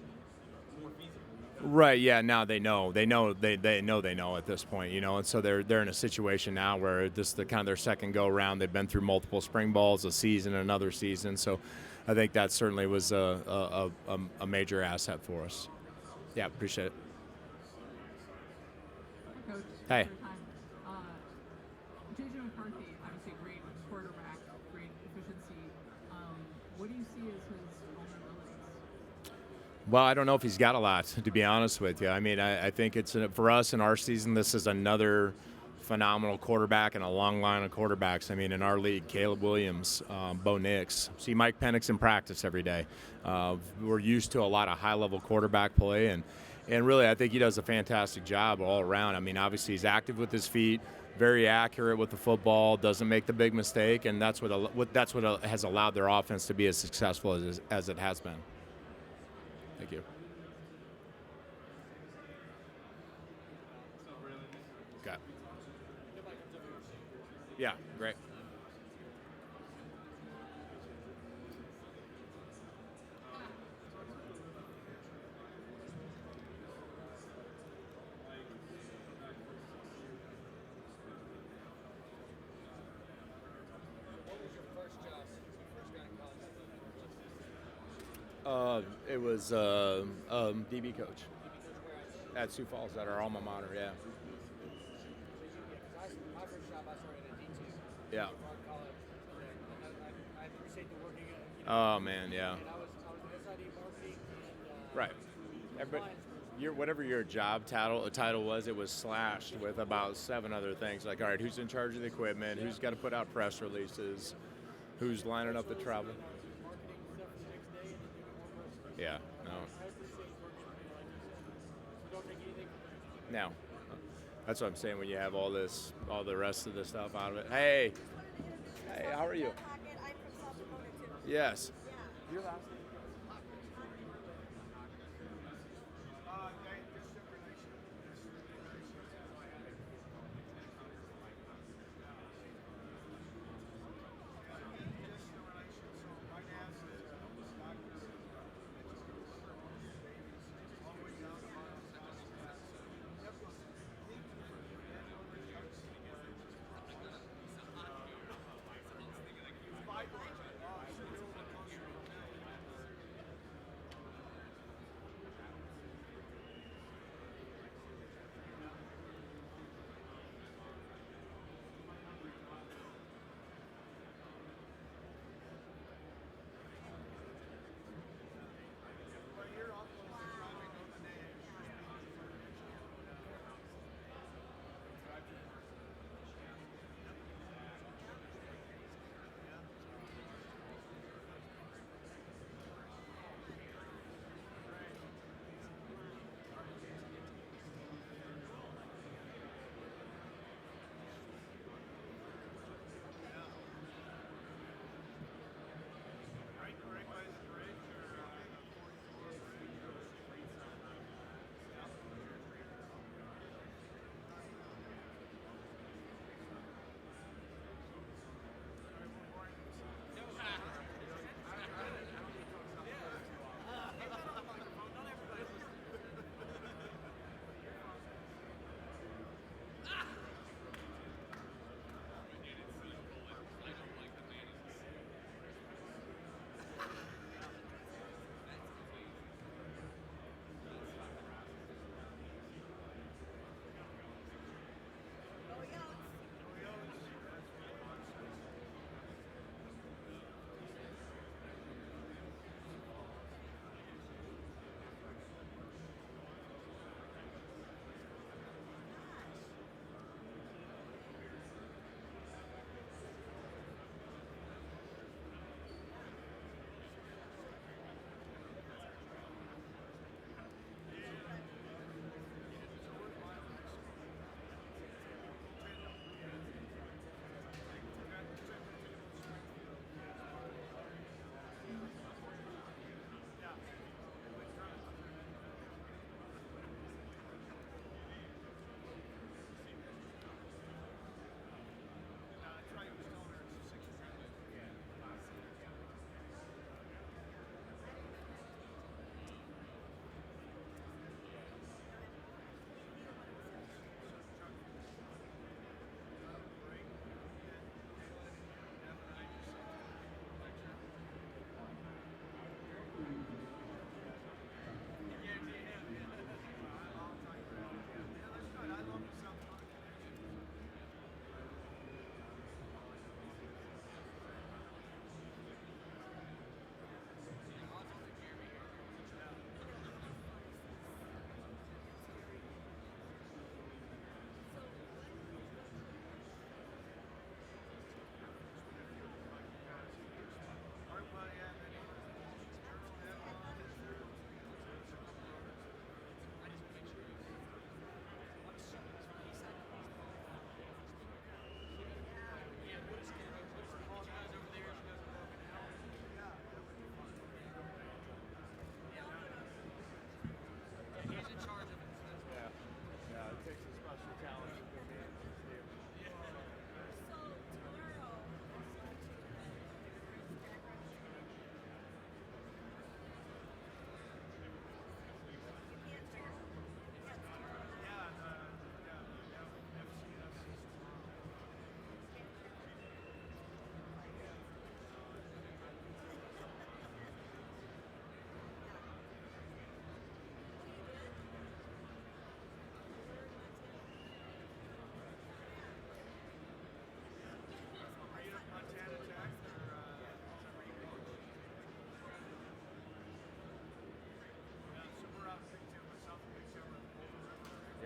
more feasible. Right. Yeah. Now they know at this point, and so they're in a situation now where this is the kind of their second go around. They've been through multiple spring balls, a season, another season. So I think that certainly was a major asset for us. Yeah. Appreciate it. Coach, hey. JJ McCarthy, obviously a great quarterback, great efficiency. What do you see as his vulnerabilities? Well, I don't know if he's got a lot, to be honest with you. I mean, I think it's for us in our season, this is another phenomenal quarterback and a long line of quarterbacks. I mean, in our league, Caleb Williams, Bo Nix. See Mike Penix in practice every day. We're used to a lot of high-level quarterback play, and really I think he does a fantastic job all around. I mean, obviously he's active with his feet, very accurate with the football, doesn't make the big mistake, and that's what has allowed their offense to be as successful as it has been. Thank you. Okay. Yeah, great. It was DB coach at Sioux Falls at our alma mater, yeah. My first job, I started at D2. Yeah. I appreciate the working. Oh man, yeah. And I was SID marketing and right. Everybody, whatever your job title was, it was slashed with about 7 other things. Like, all right, who's in charge of the equipment? Who's got to put out press releases? Who's lining up the travel? Yeah, no. No. That's what I'm saying when you have all the rest of the stuff out of it. Hey, how are you? Yes. You're last.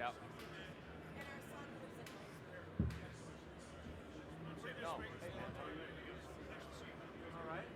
Yeah. No. Hey, man. All right.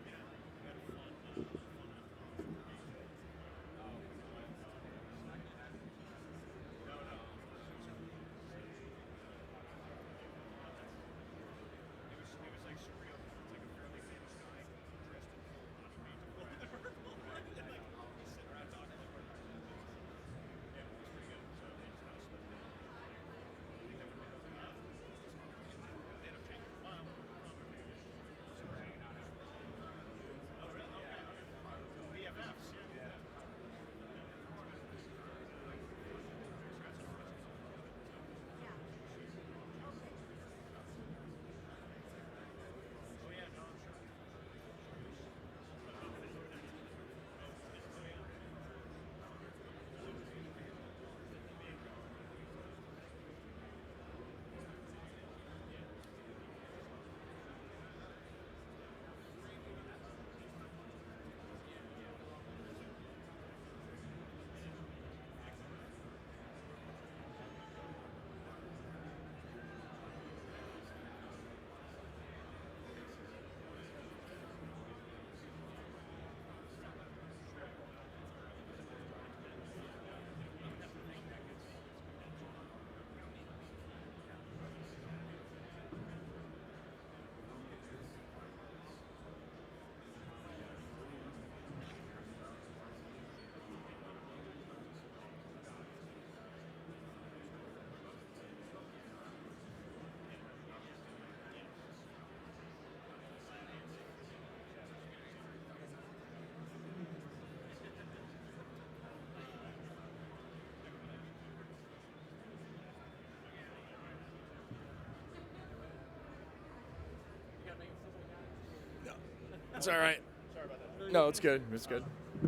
It's all right. Sorry about that. No, it's good. It's good. I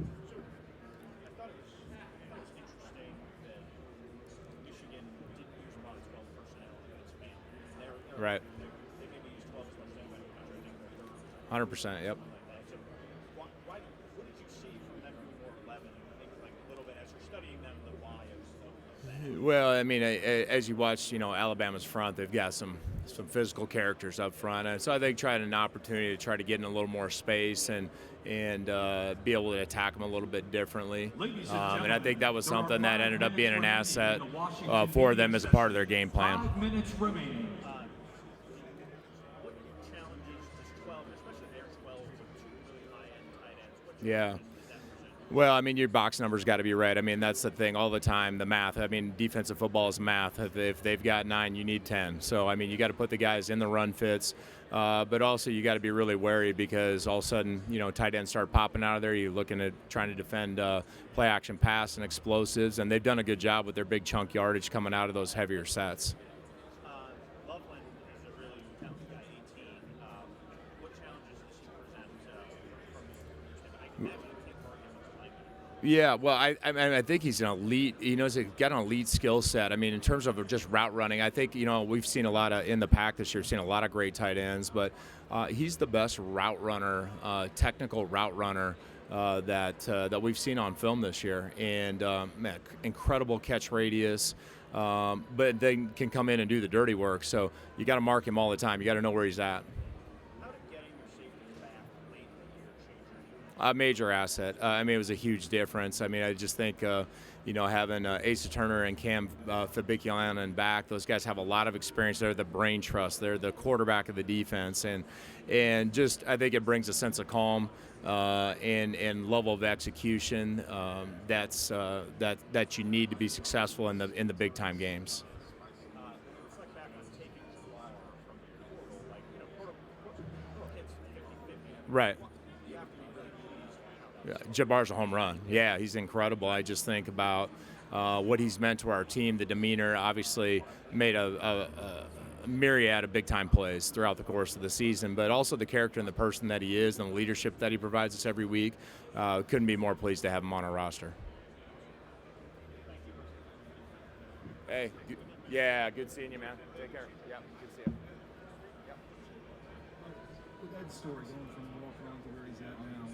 thought it was interesting that Michigan didn't use a lot of 12 personnel against Spain. Right. They maybe used 12 as much as anybody in the country. I think they're 100%. Yep. So what did you see from them doing more 11? I think like a little bit as you're studying them, the why of that. Well, I mean, as you watch, Alabama's front, they've got some physical characters up front, and so I think tried an opportunity to try to get in a little more space and be able to attack them a little bit differently. And I think that was something that ended up being an asset for them as a part of their game plan. 5 minutes remaining. What challenges does 12, especially their 12 with two really high-end tight ends? What Yeah. challenges does that present? Well, I mean, your box numbers got to be right. I mean, that's the thing all the time, the math. I mean, defensive football is math. If they've got 9, you need 10. So, I mean, you got to put the guys in the run fits. But also you got to be really wary because all of a sudden, tight ends start popping out of there. You're looking at trying to defend play action pass and explosives. And they've done a good job with their big chunk yardage coming out of those heavier sets. Loveland is a really talented guy, 18. What challenges does he present from his standpoint? I can imagine he can't guard him like that. Yeah, well, I think he's an elite. He's got an elite skill set. I mean, in terms of just route running, I think we've seen a lot of in the pack this year. Seen a lot of great tight ends, but he's the best route runner, technical route runner that we've seen on film this year. And man, incredible catch radius. But they can come in and do the dirty work. So you got to mark him all the time. You got to know where he's at. How did getting your safeties back late in the year change your A major asset. I mean, it was a huge difference. I mean, I just think, having Asa Turner and Cam Fabikianen back, those guys have a lot of experience. They're the brain trust. They're the quarterback of the defense. And just, I think it brings a sense of calm and level of execution that you need to be successful in the big time games. reflect back on taking Jabbar from the portal, portal hits 50-50. Right. You have to be really pleased with how that Jabbar's a home run. Yeah, he's incredible. I just think about what he's meant to our team. The demeanor obviously made a myriad of big-time plays throughout the course of the season, but also the character and the person that he is and the leadership that he provides us every week. Couldn't be more pleased to have him on our roster. Hey, good seeing you, man. Take care. Yeah, good to see you. Yep. With Ed's story going from walking on to where he's at now,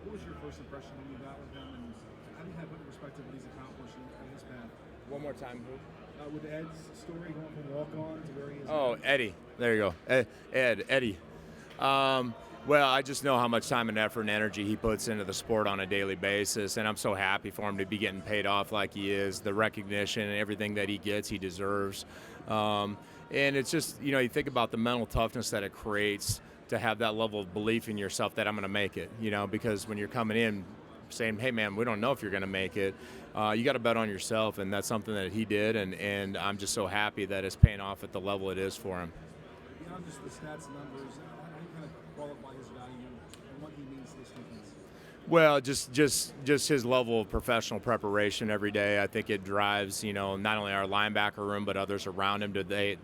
what was your first impression when you got with him, and how do you have put in perspective what he's accomplished in his path? One more time, who? With Ed's story going from walk-on to where he is Oh, now? Eddie. There you go. Eddie. Well, I just know how much time and effort and energy he puts into the sport on a daily basis, and I'm so happy for him to be getting paid off like he is. The recognition and everything that he gets, he deserves. And it's just, you think about the mental toughness that it creates to have that level of belief in yourself that I'm going to make it, because when you're coming in saying, hey, man, we don't know if you're going to make it, you got to bet on yourself, and that's something that he did, and I'm just so happy that it's paying off at the level it is for him. Beyond just the stats and numbers, how do you kind of qualify his value and what he means to this defense? Well, just his level of professional preparation every day. I think it drives, not only our linebacker room, but others around him.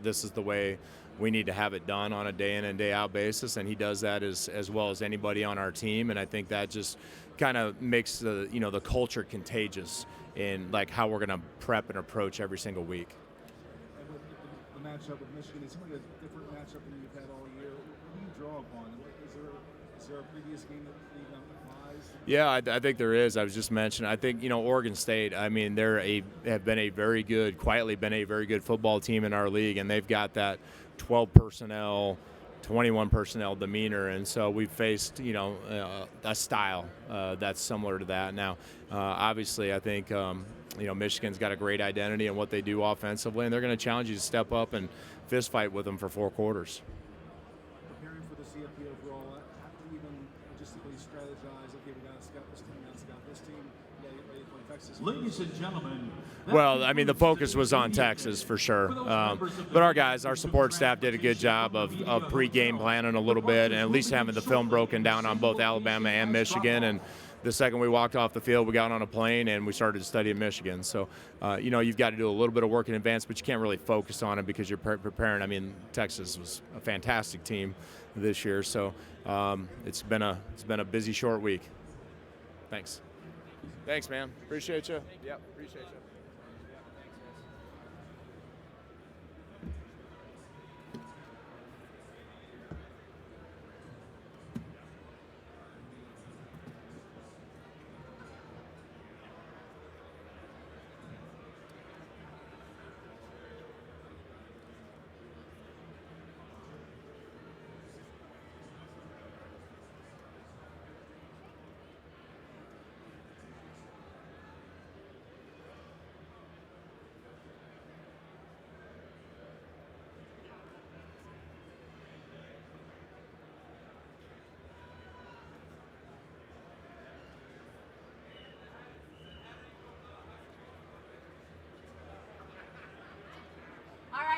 This is the way we need to have it done on a day in and day out basis, and he does that as well as anybody on our team. And I think that just kind of makes the culture contagious in like how we're going to prep and approach every single week. And with the matchup with Michigan, it's really a different matchup than you've had all year. What do you draw upon? Is there a previous game that applies? Yeah, I think there is. I was just mentioning. I think Oregon State. I mean, have been quietly been a very good football team in our league, and they've got that 12 personnel, 21 personnel demeanor, and so we've faced a style that's similar to that. Now, obviously, I think Michigan's got a great identity in what they do offensively, and they're going to challenge you to step up and fist fight with them for 4 quarters. Preparing for the CFP overall, how do you even logistically strategize? Okay, we got to scout this team, now scout this team. Yeah, get ready to play Texas. Ladies and gentlemen. Well, I mean, the focus was on Texas for sure. But our support staff did a good job of pre-game planning a little bit, and at least having the film broken down on both Alabama and Michigan. And the second we walked off the field, we got on a plane and we started studying Michigan. So, you've got to do a little bit of work in advance, but you can't really focus on it because you're preparing. I mean, Texas was a fantastic team this year. So it's been a busy, short week. Thanks. Thanks, man. Appreciate you. Yep, appreciate you.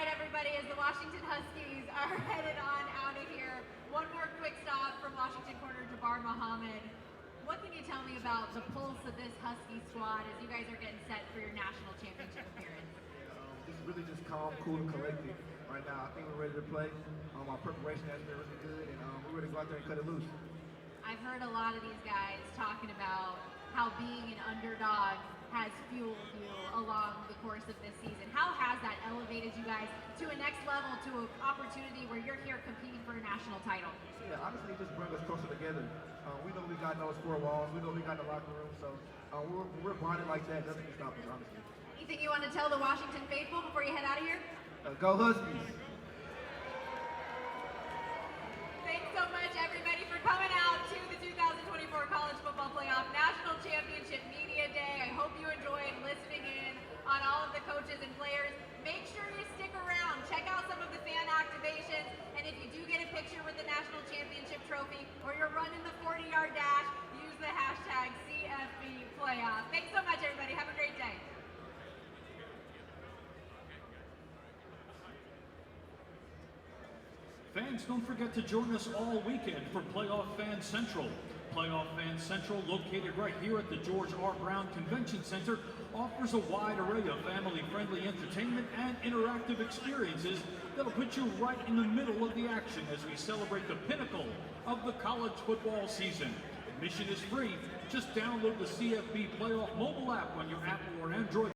Everybody, as the Washington Huskies are headed on out of here. One more quick stop from Washington corner Jabbar Muhammad. What can you tell me about the pulse of this Husky squad as you guys are getting set for your national championship appearance? It's really just calm, cool, and collected right now. I think we're ready to play. Our preparation has been really good, and we're ready to go out there and cut it loose. I've heard a lot of these guys talking about how being an underdog has fueled you along the course of this season. How has that elevated you guys to a next level, to an opportunity where you're here competing for a national title? Yeah, honestly, it just brings us closer together. We know we got those 4 walls. We know we got the locker room. So we're bonded like that. Nothing can stop us, honestly. Anything you want to tell the Washington faithful before you head out of here? Go Huskies! Thanks so much, everybody, for coming out to the 2024 College Football Playoff National Championship Media Day. I hope you enjoyed listening in on all of the coaches and players. Make sure you stick around. Check out some of the fan activations. And if you do get a picture with the National Championship Trophy or you're running the 40-yard dash, use the hashtag CFP Playoff. Thanks so much, everybody. Have a great day. Fans, don't forget to join us all weekend for Playoff Fan Central. Playoff Fan Central, located right here at the George R. Brown Convention Center, offers a wide array of family-friendly entertainment and interactive experiences that'll put you right in the middle of the action as we celebrate the pinnacle of the college football season. Admission is free. Just download the CFP Playoff mobile app on your Apple or Android